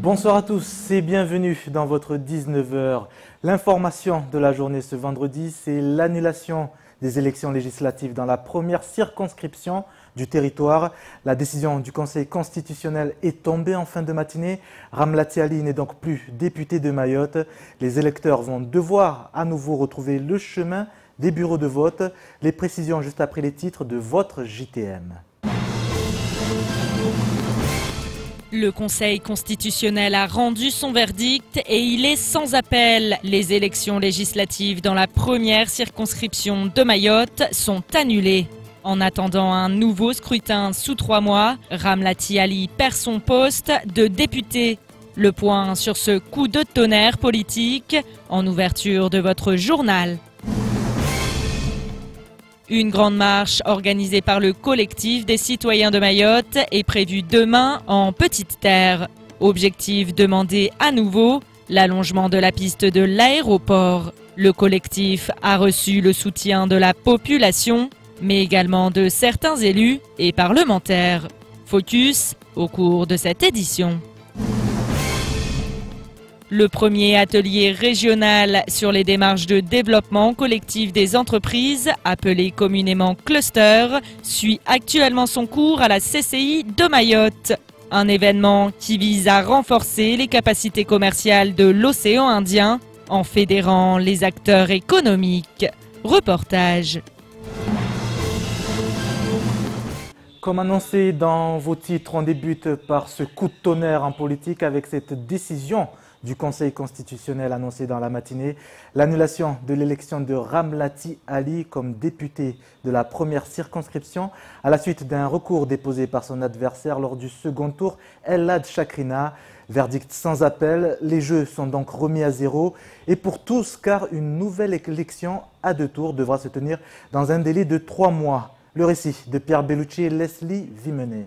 Bonsoir à tous et bienvenue dans votre 19h. L'information de la journée ce vendredi, c'est l'annulation des élections législatives dans la première circonscription du territoire. La décision du Conseil constitutionnel est tombée en fin de matinée. Ramlati Ali n'est donc plus député de Mayotte. Les électeurs vont devoir à nouveau retrouver le chemin des bureaux de vote. Les précisions juste après les titres de votre JTM. Le Conseil constitutionnel a rendu son verdict et il est sans appel. Les élections législatives dans la première circonscription de Mayotte sont annulées. En attendant un nouveau scrutin sous 3 mois, Ramlati Ali perd son poste de député. Le point sur ce coup de tonnerre politique en ouverture de votre journal. Une grande marche organisée par le collectif des citoyens de Mayotte est prévue demain en Petite Terre. Objectif demander à nouveau l'allongement de la piste de l'aéroport. Le collectif a reçu le soutien de la population, mais également de certains élus et parlementaires. Focus au cours de cette édition. Le premier atelier régional sur les démarches de développement collectif des entreprises, appelé communément Cluster, suit actuellement son cours à la CCI de Mayotte. Un événement qui vise à renforcer les capacités commerciales de l'océan Indien en fédérant les acteurs économiques. Reportage. Comme annoncé dans vos titres, on débute par ce coup de tonnerre en politique avec cette décision du Conseil constitutionnel annoncé dans la matinée, l'annulation de l'élection de Ramlati Ali comme député de la première circonscription à la suite d'un recours déposé par son adversaire lors du second tour, El Hadj Chakrina. Verdict sans appel, les jeux sont donc remis à zéro et pour tous car une nouvelle élection à 2 tours devra se tenir dans un délai de 3 mois. Le récit de Pierre Bellucci et Leslie Vimenet.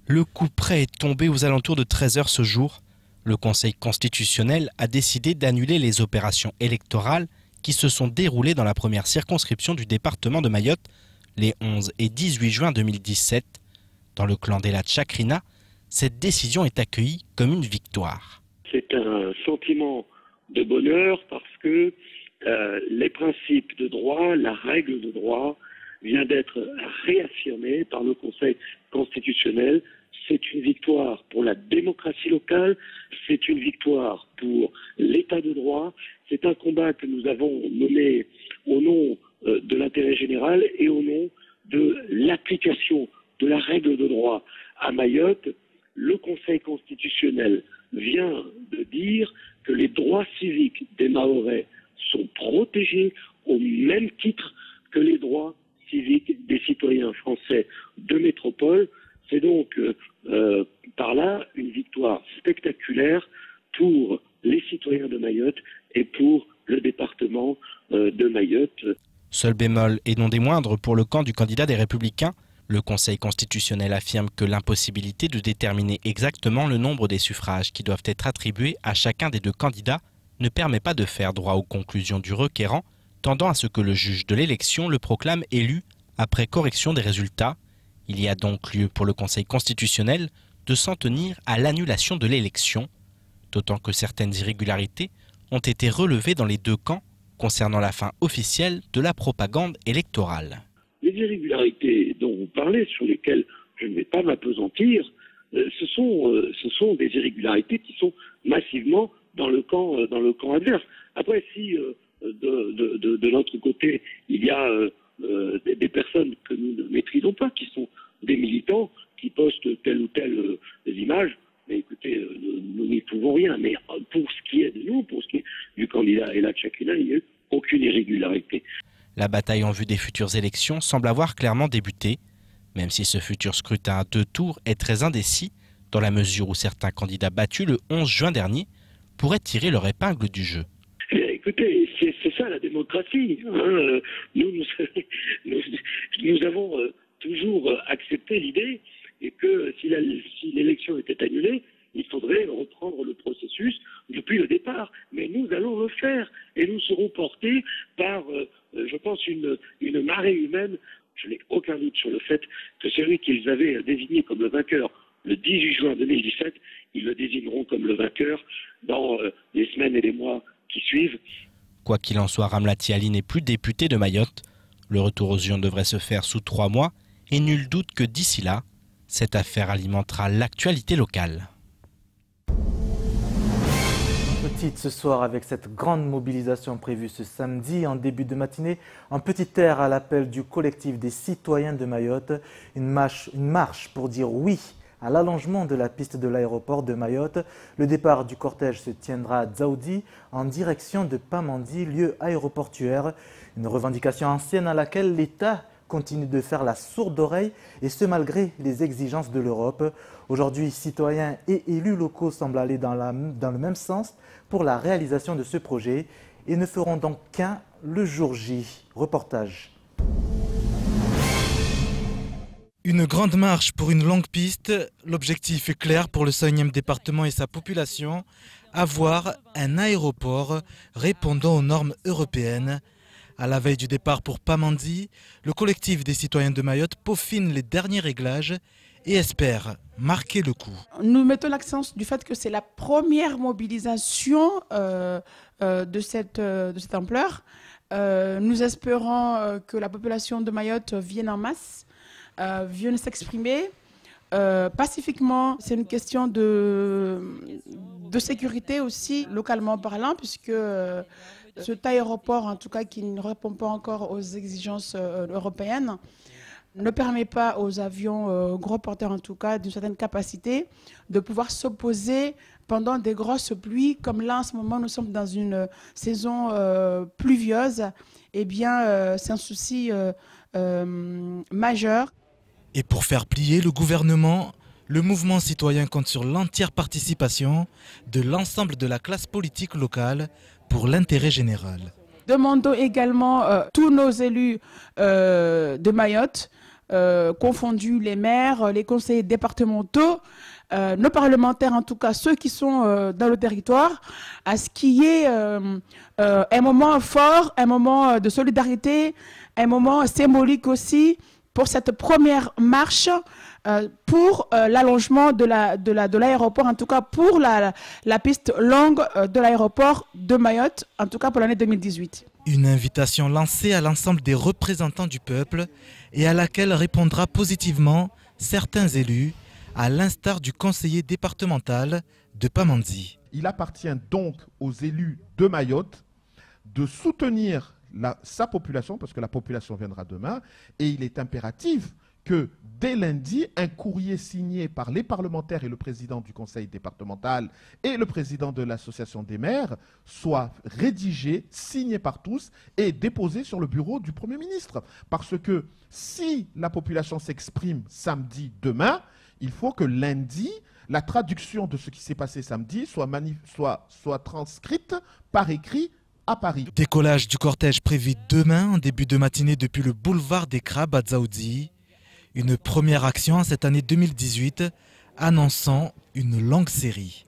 Le coup près est tombé aux alentours de 13 h ce jour. Le Conseil constitutionnel a décidé d'annuler les opérations électorales qui se sont déroulées dans la première circonscription du département de Mayotte les 11 et 18 juin 2017. Dans le clan d'El Hadj Chakrina, cette décision est accueillie comme une victoire. C'est un sentiment de bonheur parce que les principes de droit, la règle de droit vient d'être réaffirmée par le Conseil constitutionnel. C'est une victoire pour la démocratie locale, c'est une victoire pour l'état de droit. C'est un combat que nous avons mené au nom de l'intérêt général et au nom de l'application de la règle de droit à Mayotte. Le Conseil constitutionnel vient de dire que les droits civiques des Mahorais sont protégés au même titre que les droits civiques des citoyens français de métropole. C'est donc par là une victoire spectaculaire pour les citoyens de Mayotte et pour le département de Mayotte. Seul bémol et non des moindres pour le camp du candidat des Républicains, le Conseil constitutionnel affirme que l'impossibilité de déterminer exactement le nombre des suffrages qui doivent être attribués à chacun des 2 candidats ne permet pas de faire droit aux conclusions du requérant, tendant à ce que le juge de l'élection le proclame élu après correction des résultats. Il y a donc lieu pour le Conseil constitutionnel de s'en tenir à l'annulation de l'élection, d'autant que certaines irrégularités ont été relevées dans les 2 camps concernant la fin officielle de la propagande électorale. Les irrégularités dont vous parlez, sur lesquelles je ne vais pas m'appesantir, ce sont des irrégularités qui sont massivement dans le camp adverse. Après, si de l'autre côté, il y a des personnes que nous ne maîtrisons pas, qui sont des militants, qui postent telle ou telle image, mais écoutez, nous n'y pouvons rien. Mais pour ce qui est de nous, pour ce qui est du candidat El Hadj Chakrina, il n'y a eu aucune irrégularité. La bataille en vue des futures élections semble avoir clairement débuté, même si ce futur scrutin à 2 tours est très indécis, dans la mesure où certains candidats battus le 11 juin dernier pourraient tirer leur épingle du jeu. Écoutez, c'est ça la démocratie. Hein. Nous avons toujours accepté l'idée et que si l'élection était annulée, il faudrait reprendre le processus depuis le départ. Mais nous allons le faire et nous serons portés par, je pense, une marée humaine. Je n'ai aucun doute sur le fait que celui qu'ils avaient désigné comme le vainqueur le 18 juin 2017, ils le désigneront comme le vainqueur dans les semaines et les mois qui suivent. Quoi qu'il en soit, Ramlati Ali n'est plus député de Mayotte. Le retour aux urnes devrait se faire sous 3 mois et nul doute que d'ici là, cette affaire alimentera l'actualité locale. Petite ce soir avec cette grande mobilisation prévue ce samedi en début de matinée, un petit air à l'appel du collectif des citoyens de Mayotte, une marche pour dire oui à l'allongement de la piste de l'aéroport de Mayotte. Le départ du cortège se tiendra à Dzaoudi en direction de Pamandi, lieu aéroportuaire, une revendication ancienne à laquelle l'État continue de faire la sourde oreille, et ce malgré les exigences de l'Europe. Aujourd'hui, citoyens et élus locaux semblent aller dans le même sens pour la réalisation de ce projet et ne feront donc qu'un le jour J. Reportage. Une grande marche pour une longue piste. L'objectif est clair pour le 5e département et sa population, avoir un aéroport répondant aux normes européennes. À la veille du départ pour Pamandi, le collectif des citoyens de Mayotte peaufine les derniers réglages et espère marquer le coup. Nous mettons l'accent du fait que c'est la première mobilisation de cette ampleur. Nous espérons que la population de Mayotte vienne en masse, vienne s'exprimer pacifiquement. C'est une question de sécurité aussi, localement parlant, puisque cet aéroport, en tout cas, qui ne répond pas encore aux exigences européennes, ne permet pas aux avions gros porteurs, en tout cas, d'une certaine capacité, de pouvoir s'opposer pendant des grosses pluies. Comme là, en ce moment, nous sommes dans une saison pluvieuse. Eh bien, c'est un souci majeur. Et pour faire plier le gouvernement, le mouvement citoyen compte sur l'entière participation de l'ensemble de la classe politique locale pour l'intérêt général. Demandons également tous nos élus de Mayotte, confondus les maires, les conseillers départementaux, nos parlementaires, en tout cas ceux qui sont dans le territoire, à ce qu'il y ait un moment fort, un moment de solidarité, un moment symbolique aussi pour cette première marche pour l'allongement de l'aéroport, en tout cas pour la piste longue de l'aéroport de Mayotte, en tout cas pour l'année 2018. Une invitation lancée à l'ensemble des représentants du peuple et à laquelle répondra positivement certains élus, à l'instar du conseiller départemental de Pamandi. Il appartient donc aux élus de Mayotte de soutenir sa population, parce que la population viendra demain, et il est impératif que dès lundi, un courrier signé par les parlementaires et le président du conseil départemental et le président de l'association des maires soit rédigé, signé par tous et déposé sur le bureau du Premier ministre. Parce que si la population s'exprime samedi demain, il faut que lundi, la traduction de ce qui s'est passé samedi soit transcrite par écrit à Paris. Décollage du cortège prévu demain en début de matinée depuis le boulevard des Crabes à Dzaoudi. Une première action en cette année 2018 annonçant une longue série.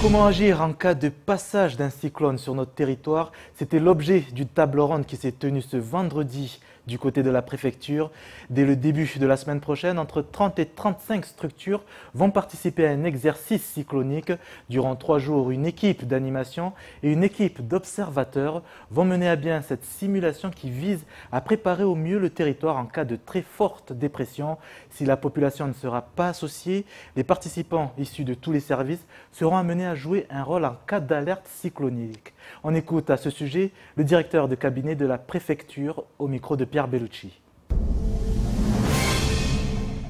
Comment agir en cas de passage d'un cyclone sur notre territoire? C'était l'objet d'une table ronde qui s'est tenue ce vendredi du côté de la préfecture. Dès le début de la semaine prochaine, entre 30 et 35 structures vont participer à un exercice cyclonique. Durant 3 jours, une équipe d'animation et une équipe d'observateurs vont mener à bien cette simulation qui vise à préparer au mieux le territoire en cas de très forte dépression. Si la population ne sera pas associée, les participants issus de tous les services seront amenés à jouer un rôle en cas d'alerte cyclonique. On écoute à ce sujet le directeur de cabinet de la préfecture au micro de Pierre Bellucci.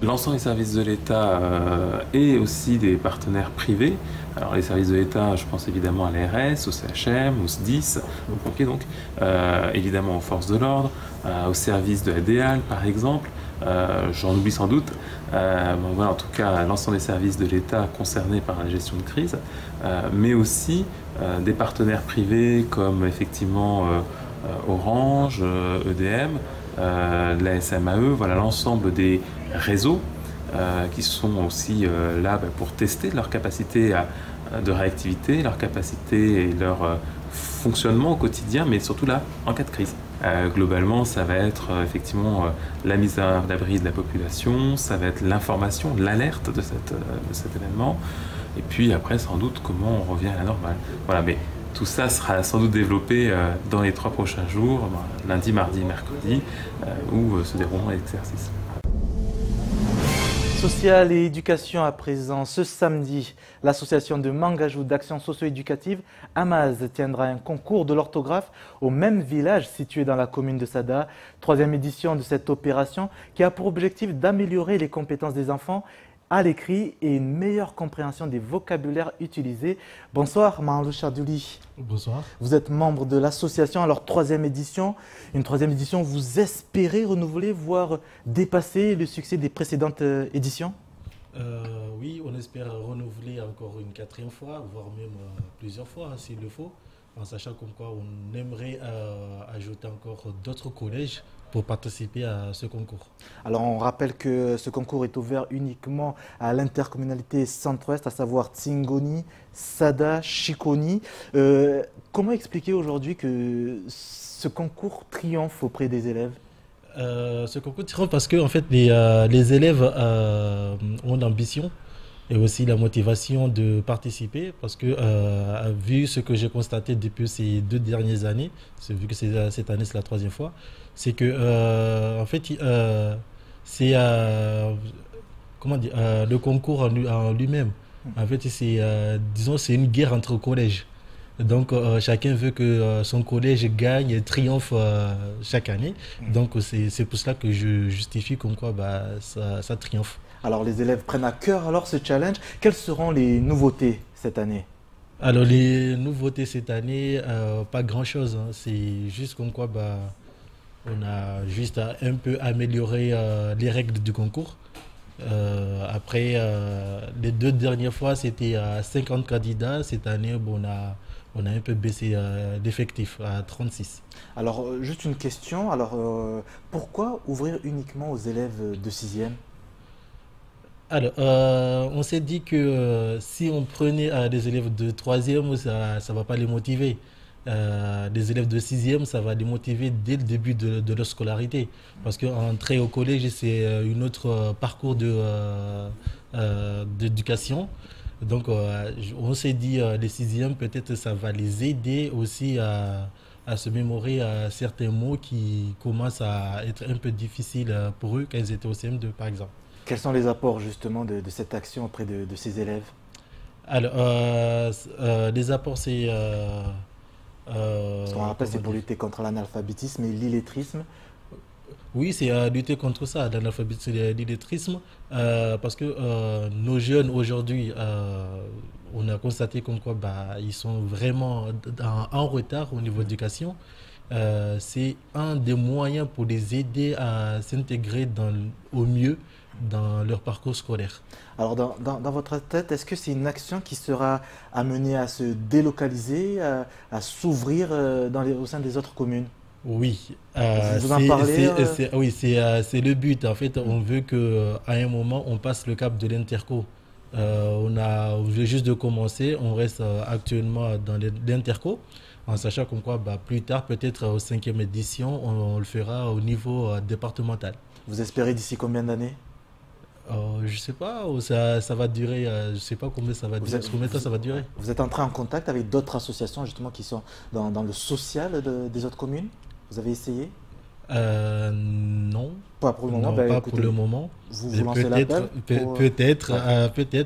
L'ensemble des services de l'État et aussi des partenaires privés. Alors les services de l'État, je pense évidemment à l'ARS, au CHM, au SDIS, aux pompiers donc, évidemment aux forces de l'ordre, aux services de la DEAL par exemple, j'en oublie sans doute. Bon, voilà, en tout cas l'ensemble des services de l'État concernés par la gestion de crise, mais aussi des partenaires privés comme effectivement Orange, EDM, la SMAE, voilà l'ensemble des réseaux qui sont aussi là pour tester leur capacité de réactivité, leur capacité et leur fonctionnement au quotidien, mais surtout là en cas de crise. Globalement, ça va être effectivement la mise à l'abri de la population, ça va être l'information, l'alerte de cet événement, et puis après sans doute comment on revient à la normale. Voilà, mais tout ça sera sans doute développé dans les 3 prochains jours, lundi, mardi, mercredi, où se dérouleront les exercices. Social et éducation à présent. Ce samedi, l'association de Mangajou d'action socio-éducative, Amaz, tiendra un concours de l'orthographe au même village situé dans la commune de Sada. 3e édition de cette opération qui a pour objectif d'améliorer les compétences des enfants à l'écrit et une meilleure compréhension des vocabulaires utilisés. Bonsoir, Mahalou Chardouli. Bonsoir. Vous êtes membre de l'association, alors 3e édition. Une 3e édition, vous espérez renouveler, voire dépasser le succès des précédentes éditions? Oui, on espère renouveler encore une 4e fois, voire même plusieurs fois s'il le faut, en sachant comme quoi on aimerait ajouter encore d'autres collèges pour participer à ce concours. Alors on rappelle que ce concours est ouvert uniquement à l'intercommunalité centre-ouest, à savoir Tsingoni, Sada, Chikoni. Comment expliquer aujourd'hui que ce concours triomphe auprès des élèves? Ce concours triomphe parce que en fait, les élèves ont l'ambition et aussi la motivation de participer parce que vu ce que j'ai constaté depuis ces 2 dernières années, vu que cette année c'est la 3e fois, c'est que en fait c'est comment dire, le concours en lui-même, en fait c'est disons c'est une guerre entre collèges. Donc chacun veut que son collège gagne et triomphe chaque année. Donc c'est pour cela que je justifie comme quoi ça triomphe. Alors les élèves prennent à cœur alors ce challenge. Quelles seront les nouveautés cette année? Alors les nouveautés cette année, pas grand chose. Hein. C'est juste comme quoi on a juste à un peu améliorer les règles du concours. Après les 2 dernières fois c'était à 50 candidats. Cette année on a un peu baissé l'effectif à 36. Alors juste une question, alors pourquoi ouvrir uniquement aux élèves de 6e? Alors, on s'est dit que si on prenait des élèves de 3e, ça ne va pas les motiver. Des élèves de 6e, ça va les motiver dès le début de leur scolarité. Parce qu'entrer au collège, c'est un autre parcours d'éducation. Donc, on s'est dit, les 6e, peut-être ça va les aider aussi à se mémorer certains mots qui commencent à être un peu difficiles pour eux quand ils étaient au CM2, par exemple. Quels sont les apports justement de cette action auprès de ces élèves? Alors, les apports, c'est... Ce qu'on rappelle, c'est pour lutter contre l'analphabétisme et l'illettrisme. Oui, c'est lutter contre ça, l'analphabétisme et l'illettrisme, parce que nos jeunes aujourd'hui, on a constaté comme quoi ils sont vraiment en retard au niveau de l'éducation. C'est un des moyens pour les aider à s'intégrer au mieux dans leur parcours scolaire. Alors dans votre tête, est-ce que c'est une action qui sera amenée à se délocaliser, à s'ouvrir au sein des autres communes? Oui, vous en parlez, oui, c'est le but. En fait, on veut qu'à un moment, on passe le cap de l'interco. On vient juste de commencer, on reste actuellement dans l'interco, en sachant comme quoi plus tard, peut-être aux 5e édition, on le fera au niveau départemental. Vous espérez d'ici combien d'années? Je ne sais pas, ça va durer, je ne sais pas combien ça va durer, combien de temps ça va durer. Vous êtes entré en contact avec d'autres associations justement qui sont dans le social des autres communes? Vous avez essayé? Non. Pas pour le moment. Non, pas pour le moment. Vous lancez l'appel? Peut-être,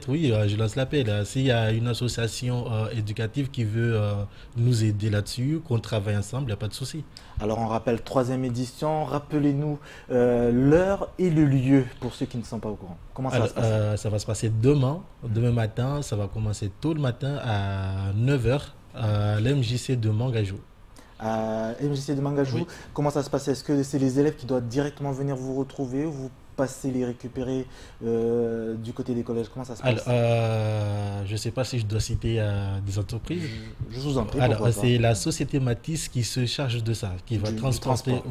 oui, je lance l'appel. S'il y a une association éducative qui veut nous aider là-dessus, qu'on travaille ensemble, il n'y a pas de souci. Alors on rappelle 3e édition, rappelez-nous l'heure et le lieu pour ceux qui ne sont pas au courant. Comment ça va se passer? Ça va se passer demain matin, ça va commencer tôt le matin à 9h à l'MJC de Mangajou. MJC de Mangajou, Oui. Comment ça se passe? Est-ce que c'est les élèves qui doivent directement venir vous retrouver ou vous passez les récupérer du côté des collèges? Comment ça se passe? Je ne sais pas si je dois citer des entreprises. Je vous en prie. Alors, c'est la société Matisse qui se charge de ça, qui va transporter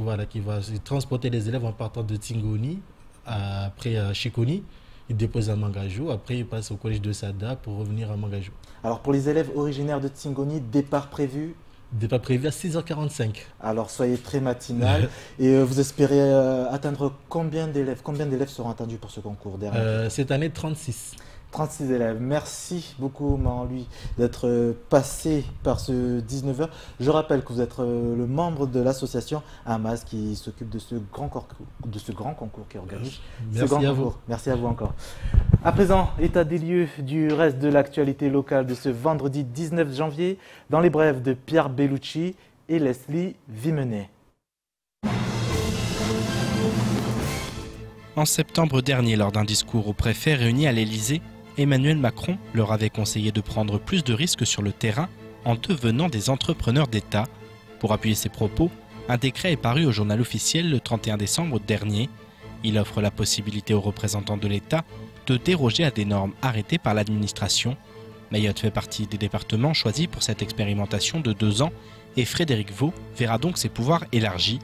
les élèves en partant de Tsingoni, après Chikoni. Ils déposent à Mangajou, après ils passent au collège de Sada pour revenir à Mangajou. Alors pour les élèves originaires de Tsingoni, départ prévu Départ prévu à 6h45. Alors soyez très matinal. Et vous espérez atteindre combien d'élèves? Combien d'élèves seront attendus pour ce concours dernier? Cette année, 36. 36 élèves. Merci beaucoup, Marie-Louis, d'être passé par ce 19h. Je rappelle que vous êtes le membre de l'association Hamas qui s'occupe de ce grand concours qui organise. Merci à vous. Merci à vous encore. À présent, état des lieux du reste de l'actualité locale de ce vendredi 19 janvier dans les brèves de Pierre Bellucci et Leslie Vimenet. En septembre dernier, lors d'un discours au préfet réuni à l'Élysée, Emmanuel Macron leur avait conseillé de prendre plus de risques sur le terrain en devenant des entrepreneurs d'État. Pour appuyer ses propos, un décret est paru au journal officiel le 31 décembre dernier. Il offre la possibilité aux représentants de l'État de déroger à des normes arrêtées par l'administration. Mayotte fait partie des départements choisis pour cette expérimentation de 2 ans et Frédéric Vaux verra donc ses pouvoirs élargis.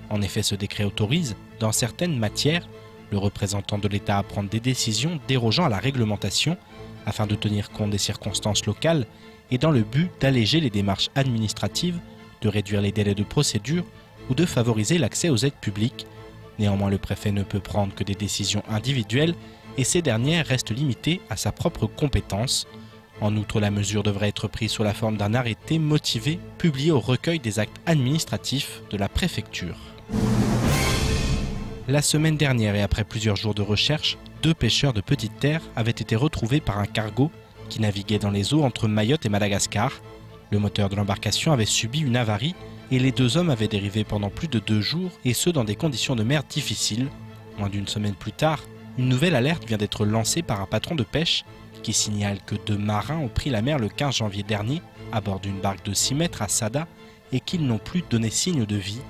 En effet, ce décret autorise, dans certaines matières, le représentant de l'État à prendre des décisions dérogeant à la réglementation afin de tenir compte des circonstances locales et dans le but d'alléger les démarches administratives, de réduire les délais de procédure ou de favoriser l'accès aux aides publiques. Néanmoins, le préfet ne peut prendre que des décisions individuelles et ces dernières restent limitées à sa propre compétence. En outre, la mesure devrait être prise sous la forme d'un arrêté motivé publié au recueil des actes administratifs de la préfecture. La semaine dernière et après plusieurs jours de recherche, 2 pêcheurs de petite terre avaient été retrouvés par un cargo qui naviguait dans les eaux entre Mayotte et Madagascar. Le moteur de l'embarcation avait subi une avarie et les 2 hommes avaient dérivé pendant plus de 2 jours et ce dans des conditions de mer difficiles. Moins d'une semaine plus tard, une nouvelle alerte vient d'être lancée par un patron de pêche qui signale que 2 marins ont pris la mer le 15 janvier dernier à bord d'une barque de 6 mètres à Sada et qu'ils n'ont plus donné signe de vie.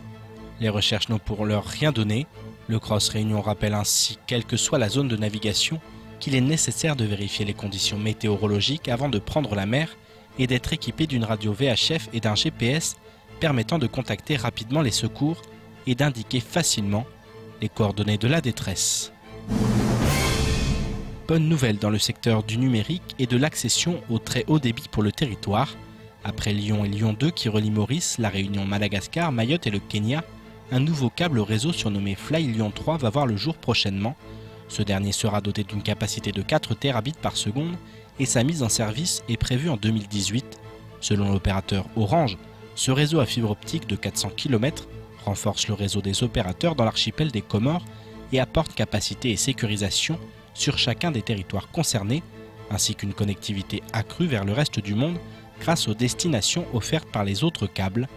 Les recherches n'ont pour l'heure rien donné. Le Cross Réunion rappelle ainsi, quelle que soit la zone de navigation, qu'il est nécessaire de vérifier les conditions météorologiques avant de prendre la mer et d'être équipé d'une radio VHF et d'un GPS permettant de contacter rapidement les secours et d'indiquer facilement les coordonnées de la détresse. Bonne nouvelle dans le secteur du numérique et de l'accession au très haut débit pour le territoire. Après Lyon et Lyon 2 qui relient Maurice, la Réunion, Madagascar, Mayotte et le Kenya, un nouveau câble réseau surnommé Fly Lyon 3 va voir le jour prochainement. Ce dernier sera doté d'une capacité de 4 terabits par seconde et sa mise en service est prévue en 2018. Selon l'opérateur Orange, ce réseau à fibre optique de 400 km renforce le réseau des opérateurs dans l'archipel des Comores et apporte capacité et sécurisation sur chacun des territoires concernés, ainsi qu'une connectivité accrue vers le reste du monde grâce aux destinations offertes par les autres câbles.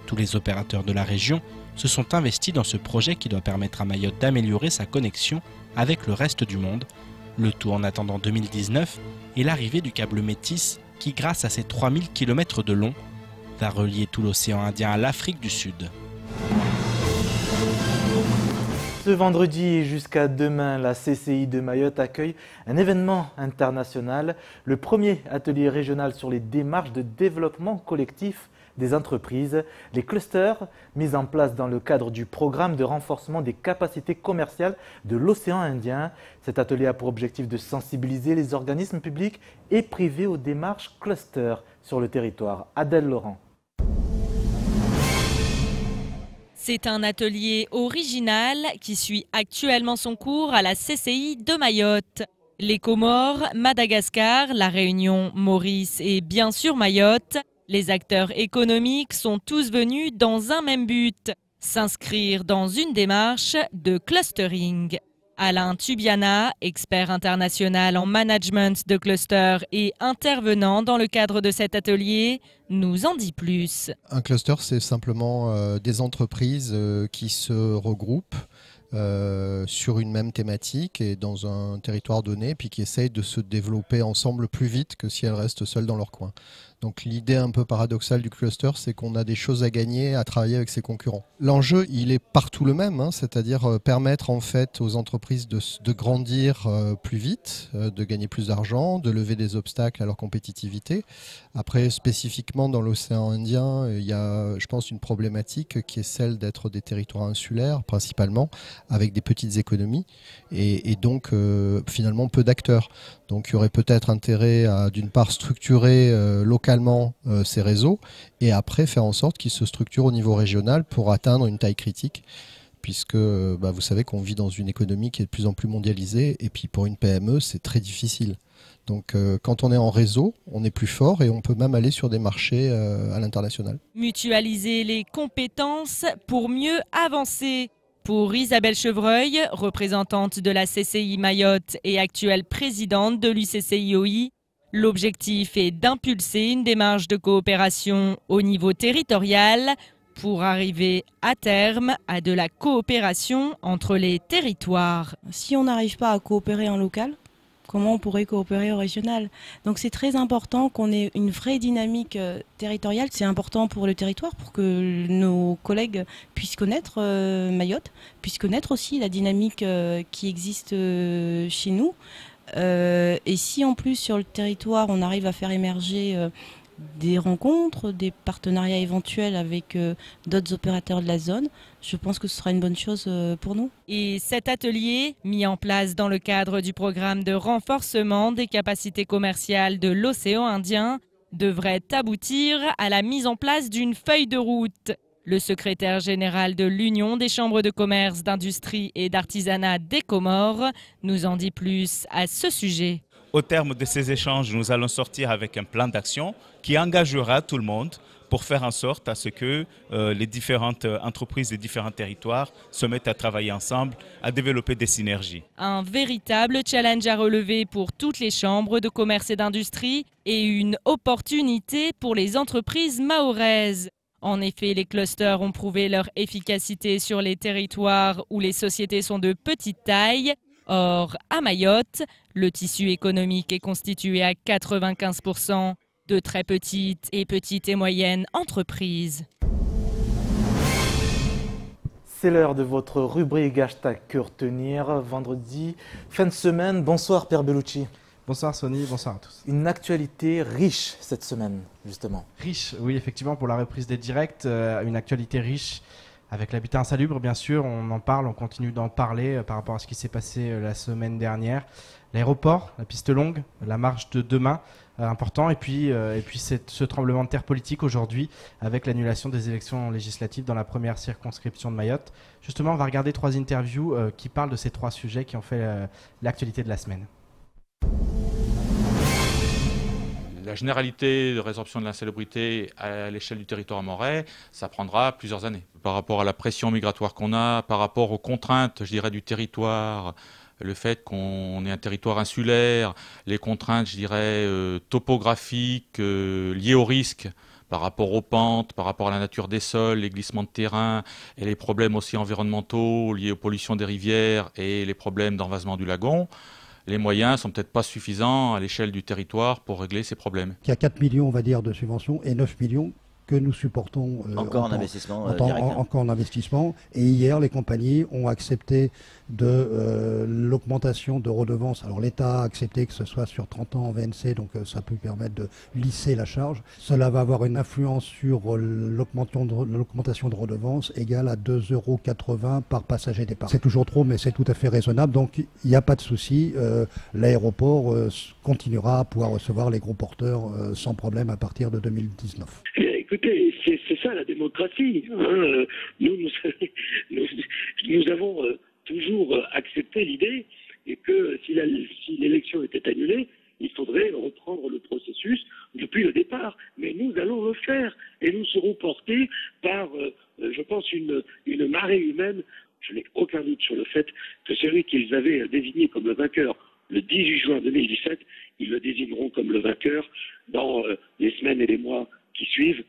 Tous les opérateurs de la région se sont investis dans ce projet qui doit permettre à Mayotte d'améliorer sa connexion avec le reste du monde. Le tout en attendant 2019 et l'arrivée du câble Métis qui, grâce à ses 3000 km de long, va relier tout l'océan Indien à l'Afrique du Sud. Ce vendredi jusqu'à demain, la CCI de Mayotte accueille un événement international, le premier atelier régional sur les démarches de développement collectif des entreprises, les clusters mis en place dans le cadre du programme de renforcement des capacités commerciales de l'océan Indien. Cet atelier a pour objectif de sensibiliser les organismes publics et privés aux démarches clusters sur le territoire. Adèle Laurent. C'est un atelier original qui suit actuellement son cours à la CCI de Mayotte. Les Comores, Madagascar, la Réunion, Maurice et bien sûr Mayotte. Les acteurs économiques sont tous venus dans un même but, s'inscrire dans une démarche de clustering. Alain Tubiana, expert international en management de cluster et intervenant dans le cadre de cet atelier, nous en dit plus. Un cluster, c'est simplement des entreprises qui se regroupent sur une même thématique et dans un territoire donné, puis qui essayent de se développer ensemble plus vite que si elles restent seules dans leur coin. Donc l'idée un peu paradoxale du cluster, c'est qu'on a des choses à gagner à travailler avec ses concurrents. L'enjeu, il est partout le même, hein, c'est-à-dire permettre en fait aux entreprises de grandir plus vite, de gagner plus d'argent, de lever des obstacles à leur compétitivité. Après, spécifiquement dans l'océan Indien, il y a, je pense, une problématique qui est celle d'être des territoires insulaires, principalement, avec des petites économies et donc finalement peu d'acteurs. Donc il y aurait peut-être intérêt à d'une part structurer localement localement ces réseaux et après faire en sorte qu'ils se structurent au niveau régional pour atteindre une taille critique. Puisque vous savez qu'on vit dans une économie qui est de plus en plus mondialisée et puis pour une PME, c'est très difficile. Donc quand on est en réseau, on est plus fort et on peut même aller sur des marchés à l'international. Mutualiser les compétences pour mieux avancer. Pour Isabelle Chevreuil, représentante de la CCI Mayotte et actuelle présidente de l'UCCIOI, l'objectif est d'impulser une démarche de coopération au niveau territorial pour arriver à terme à de la coopération entre les territoires. Si on n'arrive pas à coopérer en local, comment on pourrait coopérer au régional? Donc c'est très important qu'on ait une vraie dynamique territoriale. C'est important pour le territoire, pour que nos collègues puissent connaître Mayotte, puissent connaître aussi la dynamique qui existe chez nous. Et si en plus sur le territoire on arrive à faire émerger des rencontres, des partenariats éventuels avec d'autres opérateurs de la zone, je pense que ce sera une bonne chose pour nous. Et cet atelier, mis en place dans le cadre du programme de renforcement des capacités commerciales de l'océan Indien, devrait aboutir à la mise en place d'une feuille de route. Le secrétaire général de l'Union des chambres de commerce, d'industrie et d'artisanat des Comores nous en dit plus à ce sujet. Au terme de ces échanges, nous allons sortir avec un plan d'action qui engagera tout le monde pour faire en sorte à ce que les différentes entreprises des différents territoires se mettent à travailler ensemble, à développer des synergies. Un véritable challenge à relever pour toutes les chambres de commerce et d'industrie et une opportunité pour les entreprises mahoraises. En effet, les clusters ont prouvé leur efficacité sur les territoires où les sociétés sont de petite taille. Or, à Mayotte, le tissu économique est constitué à 95% de très petites et moyennes entreprises. C'est l'heure de votre rubrique hashtag que retenir. Vendredi, fin de semaine. Bonsoir Pierre Bellucci. Bonsoir Sony, bonsoir à tous. Une actualité riche cette semaine, justement. Riche, oui, effectivement, pour la reprise des directs, une actualité riche avec l'habitat insalubre, bien sûr, on en parle, on continue d'en parler par rapport à ce qui s'est passé la semaine dernière. L'aéroport, la piste longue, la marche de demain, important, et puis ce tremblement de terre politique aujourd'hui avec l'annulation des élections législatives dans la première circonscription de Mayotte. Justement, on va regarder 3 interviews qui parlent de ces 3 sujets qui ont fait l'actualité de la semaine. La généralité de résorption de l'insalubrité à l'échelle du territoire mahorais, ça prendra plusieurs années. Par rapport à la pression migratoire qu'on a, par rapport aux contraintes, je dirais, du territoire, le fait qu'on ait un territoire insulaire, les contraintes, je dirais, topographiques, liées au risque, par rapport aux pentes, par rapport à la nature des sols, les glissements de terrain et les problèmes aussi environnementaux liés aux pollutions des rivières et les problèmes d'envasement du lagon. Les moyens ne sont peut-être pas suffisants à l'échelle du territoire pour régler ces problèmes. Il y a 4 millions, on va dire, de subventions et 9 millions que nous supportons encore en investissement. Encore en investissement. Et hier, les compagnies ont accepté de l'augmentation de redevances. Alors l'État a accepté que ce soit sur 30 ans en VNC, donc ça peut permettre de lisser la charge. Cela va avoir une influence sur l'augmentation de redevances égale à 2,80 € par passager départ. C'est toujours trop, mais c'est tout à fait raisonnable. Donc il n'y a pas de souci. L'aéroport continuera à pouvoir recevoir les gros porteurs sans problème à partir de 2019. Écoutez, c'est ça la démocratie. Hein. Nous avons toujours accepté l'idée que si l'élection était annulée, il faudrait reprendre le processus depuis le départ. Mais nous allons le faire et nous serons portés par, je pense, une marée humaine. Je n'ai aucun doute sur le fait que celui qu'ils avaient désigné comme le vainqueur le 18 juin 2017, ils le désigneront comme le vainqueur dans les semaines et les mois qui suivent.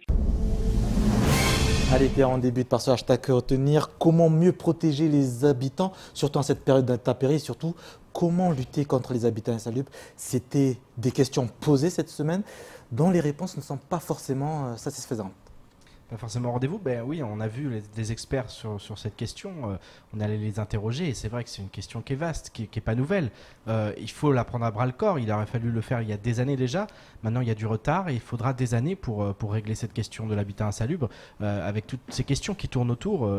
Allez Pierre, on débute par ce hashtag retenir. Comment mieux protéger les habitants, surtout en cette période d'intempéries, surtout comment lutter contre les habitats insalubres? C'était des questions posées cette semaine dont les réponses ne sont pas forcément satisfaisantes. pas forcément au rendez-vous. Ben oui, on a vu des experts sur cette question, on allait les interroger, et c'est vrai que c'est une question qui est vaste, qui est pas nouvelle. Il faut la prendre à bras le corps, il aurait fallu le faire il y a des années déjà, maintenant il y a du retard, et il faudra des années pour régler cette question de l'habitat insalubre, avec toutes ces questions qui tournent autour.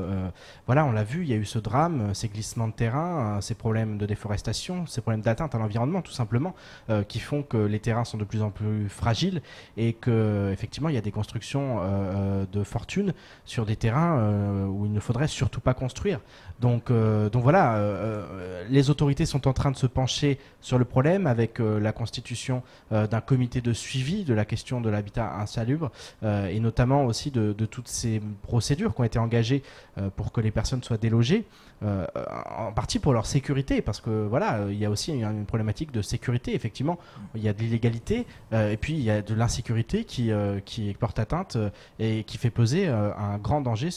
Voilà, on l'a vu, il y a eu ce drame, ces glissements de terrain, ces problèmes de déforestation, ces problèmes d'atteinte à l'environnement tout simplement, qui font que les terrains sont de plus en plus fragiles, et que effectivement il y a des constructions de fortune sur des terrains où il ne faudrait surtout pas construire. Donc voilà, les autorités sont en train de se pencher sur le problème avec la constitution d'un comité de suivi de la question de l'habitat insalubre, et notamment aussi de toutes ces procédures qui ont été engagées pour que les personnes soient délogées, en partie pour leur sécurité, parce que voilà, il y a aussi une problématique de sécurité. Effectivement, il y a de l'illégalité, et puis il y a de l'insécurité qui porte atteinte et qui fait peser un grand danger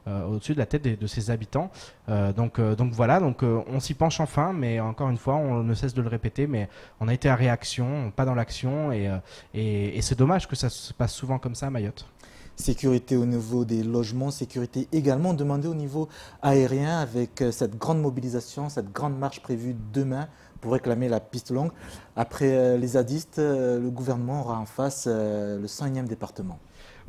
au-dessus de la tête de ses habitants. Donc voilà, on s'y penche enfin, mais encore une fois, on ne cesse de le répéter, mais on a été à réaction, pas dans l'action, et c'est dommage que ça se passe souvent comme ça à Mayotte. Sécurité au niveau des logements, sécurité également demandée au niveau aérien, avec cette grande mobilisation, cette grande marche prévue demain pour réclamer la piste longue. Après les zadistes, le gouvernement aura en face le 101e département.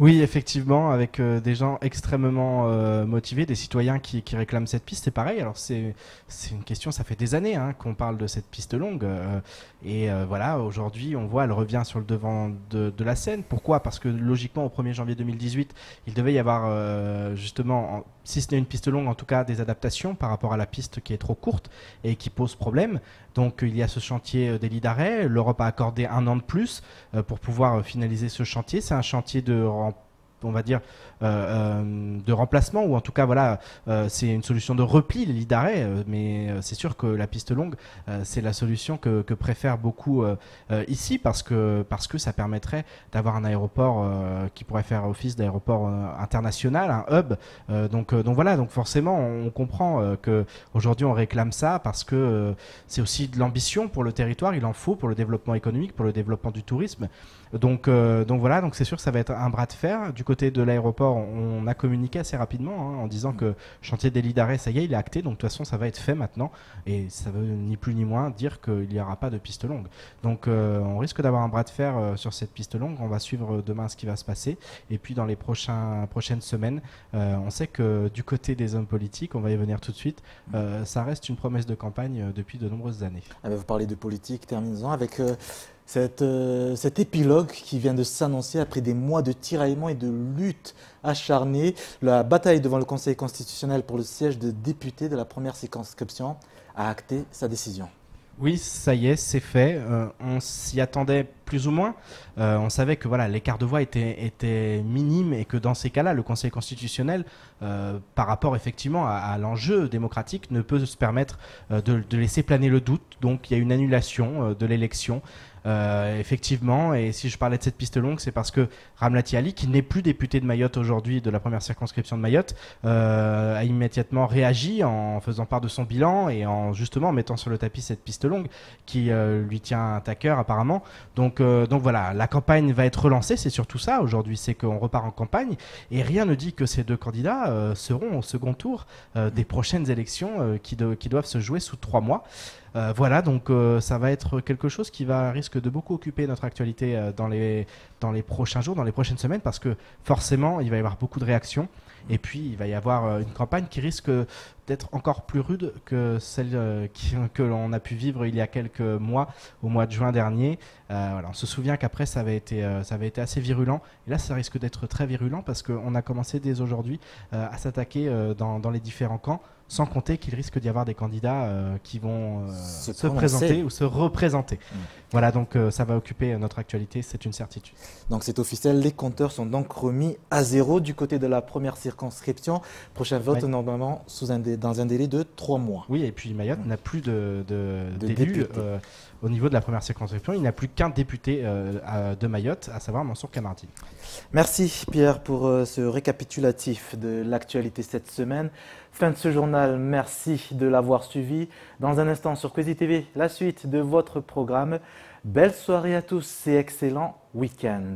Oui, effectivement, avec des gens extrêmement motivés, des citoyens qui réclament cette piste. C'est pareil, alors c'est une question, ça fait des années qu'on parle de cette piste longue. Voilà, aujourd'hui, on voit, elle revient sur le devant de la scène. Pourquoi? Parce que logiquement, au 1er janvier 2018, il devait y avoir justement, si ce n'est une piste longue, en tout cas des adaptations par rapport à la piste qui est trop courte et qui pose problème. Donc il y a ce chantier des lits d'arrêt. L'Europe a accordé 1 an de plus pour pouvoir finaliser ce chantier. C'est un chantier on va dire de remplacement, ou en tout cas voilà, c'est une solution de repli, les lits d'arrêt, mais c'est sûr que la piste longue, c'est la solution que préfèrent beaucoup ici, parce que ça permettrait d'avoir un aéroport qui pourrait faire office d'aéroport international, un hub. Donc voilà, donc forcément on comprend que aujourd'hui on réclame ça, parce que c'est aussi de l'ambition pour le territoire, il en faut pour le développement économique, pour le développement du tourisme. Donc voilà, donc c'est sûr que ça va être un bras de fer. Du côté de l'aéroport, on a communiqué assez rapidement en disant que le chantier des lits d'arrêt, ça y est, il est acté. Donc de toute façon, ça va être fait maintenant. Et ça veut ni plus ni moins dire qu'il n'y aura pas de piste longue. Donc on risque d'avoir un bras de fer sur cette piste longue. On va suivre demain ce qui va se passer. Et puis dans les prochaines semaines, on sait que du côté des hommes politiques, on va y venir tout de suite, ça reste une promesse de campagne depuis de nombreuses années. Vous parlez de politique, terminons avec cet épilogue qui vient de s'annoncer après des mois de tiraillements et de luttes acharnées. La bataille devant le Conseil constitutionnel pour le siège de député de la première circonscription a acté sa décision. Oui, ça y est, c'est fait. On s'y attendait plus ou moins. On savait que voilà, l'écart de voix était minime, et que dans ces cas-là, le Conseil constitutionnel, par rapport effectivement à l'enjeu démocratique, ne peut se permettre de laisser planer le doute. Donc il y a une annulation de l'élection. Effectivement, et si je parlais de cette piste longue, c'est parce que Ramlati Ali, qui n'est plus député de Mayotte aujourd'hui, de la première circonscription de Mayotte, a immédiatement réagi en faisant part de son bilan et en justement mettant sur le tapis cette piste longue qui lui tient à cœur apparemment. Donc voilà, la campagne va être relancée, c'est surtout ça aujourd'hui, c'est qu'on repart en campagne, et rien ne dit que ces deux candidats seront au second tour des prochaines élections qui doivent se jouer sous 3 mois. Voilà, donc ça va être quelque chose qui risque de beaucoup occuper notre actualité dans les prochains jours, dans les prochaines semaines, parce que forcément, il va y avoir beaucoup de réactions. Et puis, il va y avoir une campagne qui risque d'être encore plus rude que celle que l'on a pu vivre il y a quelques mois, au mois de juin dernier. Voilà, on se souvient qu'après, ça avait été assez virulent. Et là, ça risque d'être très virulent, parce qu'on a commencé dès aujourd'hui à s'attaquer dans les différents camps, sans compter qu'il risque d'y avoir des candidats qui vont se présenter ou se représenter. Voilà, donc ça va occuper notre actualité, c'est une certitude. Donc c'est officiel, les compteurs sont donc remis à zéro du côté de la première circonscription. Prochain vote normalement dans un délai de 3 mois. Oui, et puis Mayotte n'a plus d'élus au niveau de la première circonscription. Il n'a plus qu'un député de Mayotte, à savoir Mansour Kamardine. Merci Pierre pour ce récapitulatif de l'actualité cette semaine. Fin de ce journal, merci de l'avoir suivi. Dans un instant sur Kwezi TV, la suite de votre programme. Belle soirée à tous et excellent week-end.